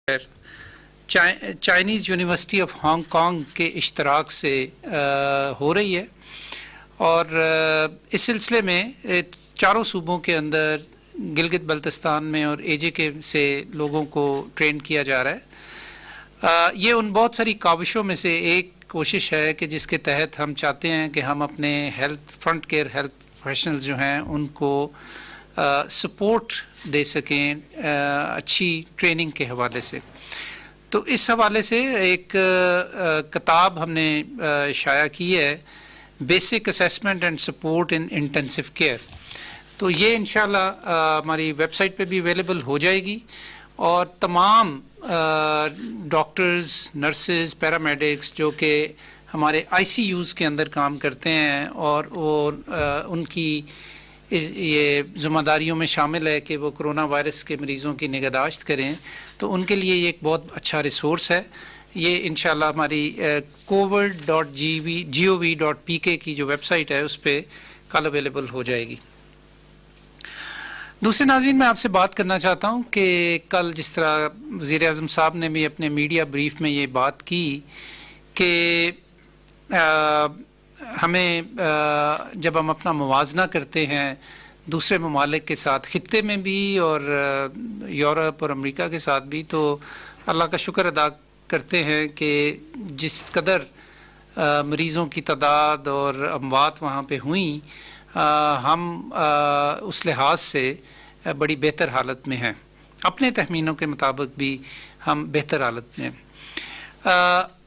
Chinese university of Hong Kong के इश्तराक से हो रही है और इस सिलसिले में चारों सूबों के अंदर गिलगित बल्तिस्तान में और एजे से लोगों को ट्रेन किया जा रहा है। ये उन बहुत सारी काविशों में से एक कोशिश है कि जिसके तहत हम चाहते हैं कि हम अपने फ्रंट केयर हेल्थ प्रोफेशनल्स जो हैं उनको सपोर्ट दे सकें अच्छी ट्रेनिंग के हवाले से। तो इस हवाले से एक किताब हमने शाया की है, basic assessment and support in intensive care. तो ये इंशाल्लाह हमारी वेबसाइट पे भी अवेलेबल हो जाएगी और तमाम डॉक्टर्स, नर्सेज, पैरामेडिक्स जो कि हमारे आईसीयूज़ के अंदर काम करते हैं और उनकी ये ज़िम्मेदारियों में शामिल है कि वो कोरोना वायरस के मरीज़ों की निगहदाश्त करें, तो उनके लिए ये एक बहुत अच्छा रिसोर्स है। ये इंशाल्लाह हमारी covid.gov.pk की जो वेबसाइट है उस पर कल अवेलेबल हो जाएगी। दूसरे नाज़रीन, मैं आपसे बात करना चाहता हूँ कि कल जिस तरह वज़ीर-ए-आज़म साहब ने भी अपने मीडिया ब्रीफ में ये बात की कि हमें जब हम अपना मुवाजना करते हैं दूसरे ममालिक के साथ, ख़ित्ते में भी और यूरोप और अमेरिका के साथ भी, तो अल्लाह का शुक्र अदा करते हैं कि जिस कदर मरीज़ों की तादाद और अमवात वहाँ पे हुई, हम उस लिहाज से बड़ी बेहतर हालत में हैं। अपने तखमीनों के मुताबिक भी हम बेहतर हालत में हैं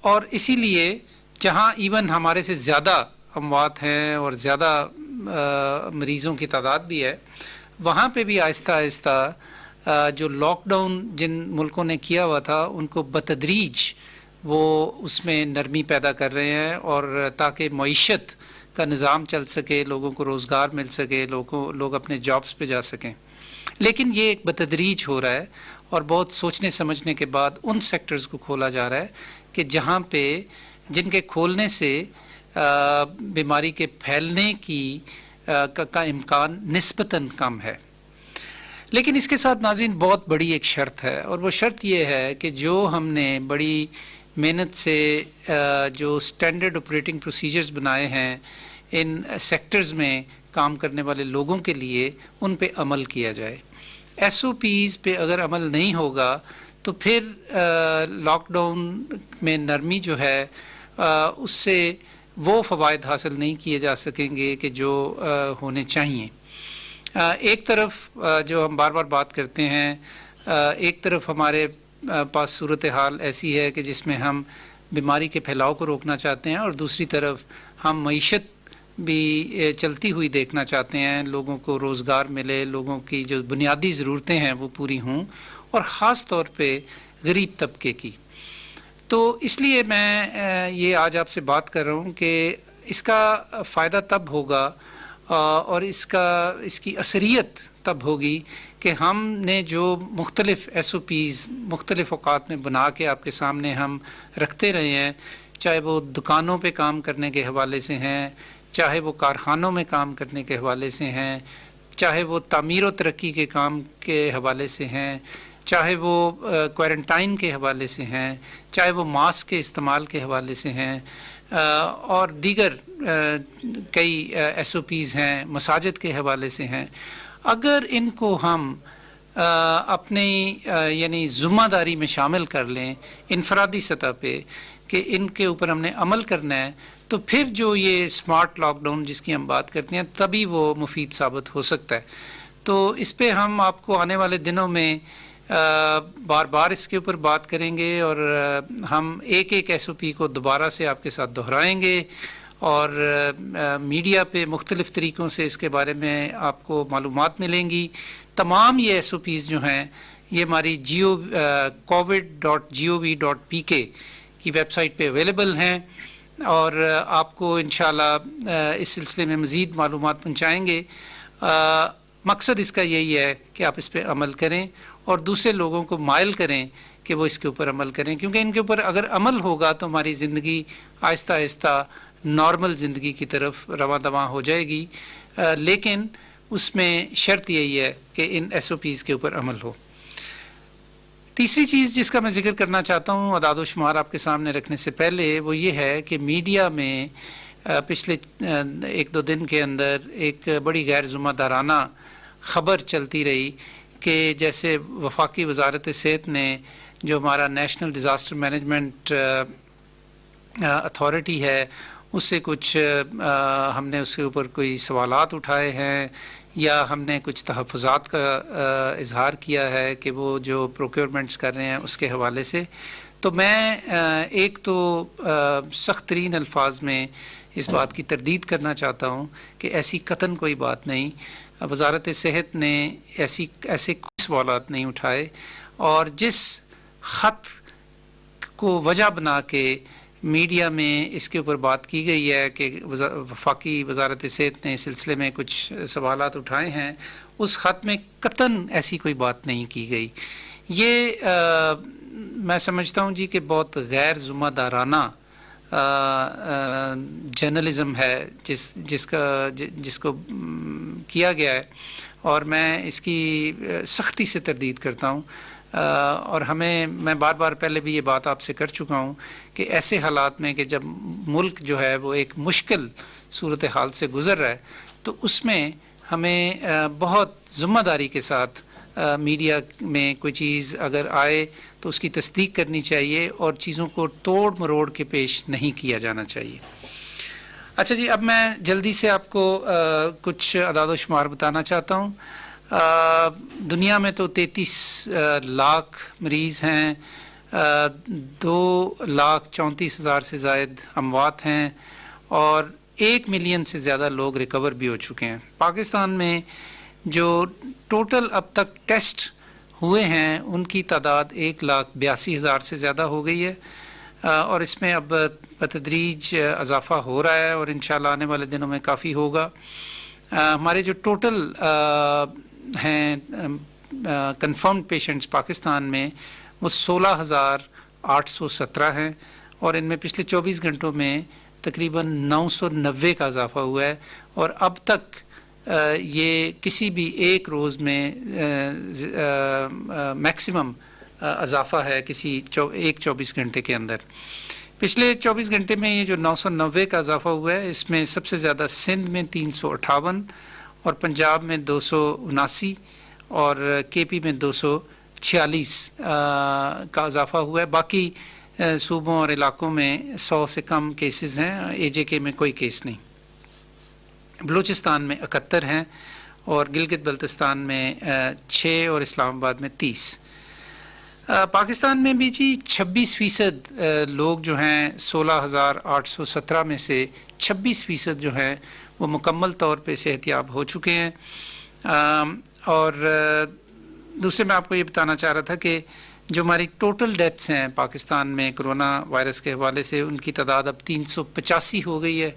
और इसीलिए जहाँ इवन हमारे से ज़्यादा अमवात हैं और ज़्यादा मरीज़ों की तादाद भी है, वहाँ पे भी आहिस्ता आहिस्ता जो लॉकडाउन जिन मुल्कों ने किया हुआ था उनको बतदरीज वो उसमें नरमी पैदा कर रहे हैं और ताकि मईशत का निज़ाम चल सके, लोगों को रोज़गार मिल सके, लोग अपने जॉब्स पे जा सकें। लेकिन ये एक बतदरीज हो रहा है और बहुत सोचने समझने के बाद उन सेक्टर्स को खोला जा रहा है कि जहाँ पे जिनके खोलने से बीमारी के फैलने का इम्कान निस्बतन कम है। लेकिन इसके साथ नाज़रीन बहुत बड़ी एक शर्त है और वो शर्त ये है कि जो हमने बड़ी मेहनत से जो स्टैंडर्ड ऑपरेटिंग प्रोसीजर्स बनाए हैं इन सेक्टर्स में काम करने वाले लोगों के लिए, उन पे अमल किया जाए। एसओपीज़ पे अगर अमल नहीं होगा तो फिर लॉकडाउन में नरमी जो है उससे वो फ़वाइद हासिल नहीं किए जा सकेंगे कि जो होने चाहिए। एक तरफ जो हम बार बार बात करते हैं, एक तरफ हमारे पास सूरत हाल ऐसी है कि जिसमें हम बीमारी के फैलाव को रोकना चाहते हैं और दूसरी तरफ हम मईशत भी चलती हुई देखना चाहते हैं, लोगों को रोज़गार मिले, लोगों की जो बुनियादी ज़रूरतें हैं वो पूरी हों और ख़ास तौर पे गरीब तबके की। तो इसलिए मैं ये आज आपसे बात कर रहा हूँ कि इसका फ़ायदा तब होगा और इसकी असरियत तब होगी कि हमने जो मुख्तलिफ़ SOPs मुख्तलिफ़ औक़ात में बना के आपके सामने हम रखते रहे हैं, चाहे वो दुकानों पे काम करने के हवाले से हैं, चाहे वो कारखानों में काम करने के हवाले से हैं, चाहे वो तामीर व तरक्की के काम के हवाले से हैं, चाहे वो क्वारंटाइन के हवाले से हैं, चाहे वो मास्क के इस्तेमाल के हवाले से हैं और दीगर कई SOPs हैं, मसाजिद के हवाले से हैं। अगर इनको हम अपनी यानी ज़िम्मेदारी में शामिल कर लें इनफरादी सतह पे कि इनके ऊपर हमने अमल करना है, तो फिर जो ये स्मार्ट लॉकडाउन जिसकी हम बात करते हैं तभी वो मुफीद साबित हो सकता है। तो इस पे हम आपको आने वाले दिनों में बार बार इसके ऊपर बात करेंगे और हम एक एक SOP को दोबारा से आपके साथ दोहराएंगे और मीडिया पे मुख्तलिफ़ तरीक़ों से इसके बारे में आपको मालूमात मिलेंगी। तमाम ये SOPs जो हैं ये हमारी covid.gov.pk की वेबसाइट पे अवेलेबल हैं और आपको इंशाल्लाह इस सिलसिले में मज़ीद मालूमात पहुँचाएँगे। मकसद इसका यही है कि आप इस पर अमल करें और दूसरे लोगों को माइल करें कि वो इसके ऊपर अमल करें, क्योंकि इनके ऊपर अगर अमल होगा तो हमारी ज़िंदगी आहिस्ता आहिस्ता नॉर्मल ज़िंदगी की तरफ रवां दवां हो जाएगी। लेकिन उसमें शर्त यही है कि इन SOPs के ऊपर अमल हो। तीसरी चीज़ जिसका मैं जिक्र करना चाहता हूँ अदाद व शुमार आपके सामने रखने से पहले, वो ये है कि मीडिया में पिछले एक दो दिन के अंदर एक बड़ी गैर ज़िम्मेदाराना ख़बर चलती रही कि जैसे वफाकी वजारत सेहत ने जो हमारा नेशनल डिज़ास्टर मैनेजमेंट अथॉरिटी है उससे कुछ हमने उसके ऊपर कोई सवालात उठाए हैं या हमने कुछ तहफ़्फ़ुज़ात का इज़हार किया है कि वो जो प्रोक्योरमेंट्स कर रहे हैं उसके हवाले से। तो मैं एक तो सख्त तरीन अल्फाज में इस बात की तरदीद करना चाहता हूँ कि ऐसी कतन कोई बात नहीं, वजारत सेहत ने ऐसे कोई सवालात नहीं उठाए, और जिस ख़त को वजह बना के मीडिया में इसके ऊपर बात की गई है कि वफाकी वजारत सेहत ने इस सिलसिले में कुछ सवालात उठाए हैं, उस ख़त में कतन ऐसी कोई बात नहीं की गई। ये मैं समझता हूँ जी कि बहुत गैर ज़िम्मेदाराना जर्नलिज़म है जिसको किया गया है, और मैं इसकी सख्ती से तरदीद करता हूँ। और मैं बार बार पहले भी ये बात आपसे कर चुका हूँ कि ऐसे हालात में कि जब मुल्क जो है वो एक मुश्किल सूरत हाल से गुज़र रहा है, तो उसमें हमें बहुत ज़िम्मेदारी के साथ मीडिया में कोई चीज़ अगर आए तो उसकी तस्दीक करनी चाहिए और चीज़ों को तोड़ मरोड़ के पेश नहीं किया जाना चाहिए। अच्छा जी, अब मैं जल्दी से आपको कुछ अदाद व शुमार बताना चाहता हूँ। दुनिया में तो 33 लाख मरीज़ हैं, 2,34,000 से ज़ायद अमवात हैं और 1 मिलियन से ज़्यादा लोग रिकवर भी हो चुके हैं। पाकिस्तान में जो टोटल अब तक टेस्ट हुए हैं उनकी तादाद 1,82,000 से ज़्यादा हो गई है, और इसमें अब बतदरीज इजाफ़ा हो रहा है और इंशाल्लाह आने वाले दिनों में काफ़ी होगा। हमारे जो टोटल हैं कंफर्म्ड पेशेंट्स पाकिस्तान में वो 16,817 हैं, और इनमें पिछले 24 घंटों में तकरीबन 990 का इजाफ़ा हुआ है, और अब तक ये किसी भी एक रोज़ में मैक्सिमम इजाफ़ा है किसी एक 24 घंटे के अंदर। पिछले 24 घंटे में ये जो 990 का इजाफ़ा हुआ है, इसमें सबसे ज़्यादा सिंध में 358 और पंजाब में 279 और केपी में 246 का इजाफ़ा हुआ है। बाकी सूबों और इलाकों में 100 से कम केसेस हैं, एजेके में कोई केस नहीं। बलूचिस्तान में 71 हैं और गिलगित बल्तिस्तान में 6 और इस्लामाबाद में 30। पाकिस्तान में भी जी 26% लोग जो हैं 16,817 में से 26% जो हैं वो मुकम्मल तौर पे सेहतियाब हो चुके हैं। और दूसरे मैं आपको ये बताना चाह रहा था कि जो हमारी टोटल डेथ्स हैं पाकिस्तान में कोरोना वायरस के हवाले से, उनकी तादाद अब 385 हो गई है।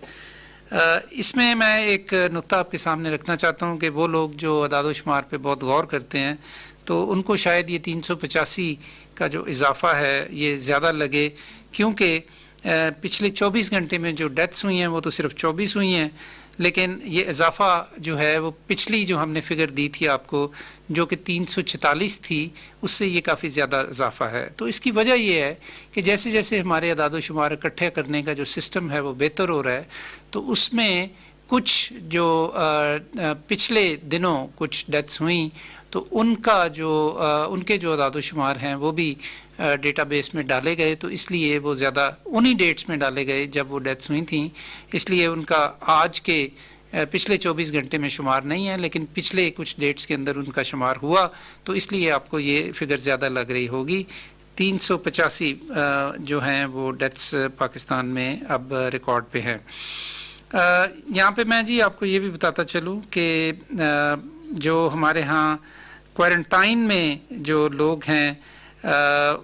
इसमें मैं एक नुक्ता आपके सामने रखना चाहता हूँ कि वो लोग जो अदाद व शुमार पे बहुत गौर करते हैं तो उनको शायद ये 385 का जो इजाफ़ा है ये ज़्यादा लगे, क्योंकि पिछले 24 घंटे में जो डेथ्स हुई हैं वो तो सिर्फ 24 हुई हैं, लेकिन ये इजाफ़ा जो है वो पिछली जो हमने फ़िगर दी थी आपको जो कि 346 थी उससे ये काफ़ी ज़्यादा इजाफ़ा है। तो इसकी वजह ये है कि जैसे जैसे हमारे अदाद व शुमार इकट्ठे करने का जो सिस्टम है वो बेहतर हो रहा है, तो उसमें कुछ जो पिछले दिनों कुछ डेथ्स हुई तो उनके जो अदाद व शुमार हैं वो भी डेटाबेस में डाले गए, तो इसलिए वो ज़्यादा उन्हीं डेट्स में डाले गए जब वो डेथ्स हुई थी, इसलिए उनका आज के पिछले 24 घंटे में शुमार नहीं है, लेकिन पिछले कुछ डेट्स के अंदर उनका शुमार हुआ, तो इसलिए आपको ये फिगर ज़्यादा लग रही होगी। 385 जो हैं वो डेथ्स पाकिस्तान में अब रिकॉर्ड पे हैं। यहाँ पे मैं जी आपको ये भी बताता चलूँ कि जो हमारे यहाँ क्वारंटाइन में जो लोग हैं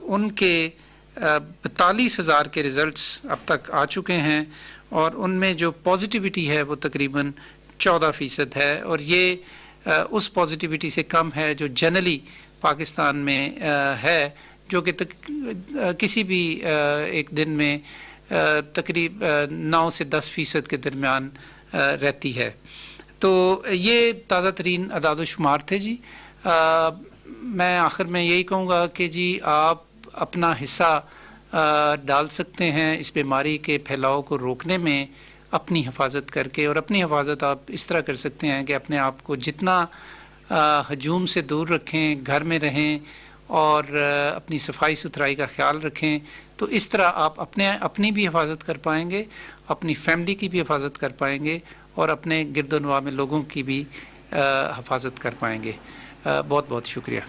उनके 42,000 के रिज़ल्ट्स अब तक आ चुके हैं, और उनमें जो पॉजिटिविटी है वो तकरीबन 14% है, और ये उस पॉजिटिविटी से कम है जो जनरली पाकिस्तान में है, जो कि किसी भी एक दिन में तकरीब 9 से 10% के दरमियान रहती है। तो ये ताज़ा तरीन अदाद व शुमार थे जी। मैं आखिर में यही कहूँगा कि जी आप अपना हिस्सा डाल सकते हैं इस बीमारी के फैलाव को रोकने में, अपनी हिफाजत करके। और अपनी हिफाजत आप इस तरह कर सकते हैं कि अपने आप को जितना हजूम से दूर रखें, घर में रहें और अपनी सफाई सुथराई का ख्याल रखें। तो इस तरह आप अपनी भी हिफाजत कर पाएंगे, अपनी फैमिली की भी हिफाजत कर पाएंगे और अपने गिरदोनवा में लोगों की भी हिफाजत कर पाएंगे। बहुत बहुत शुक्रिया।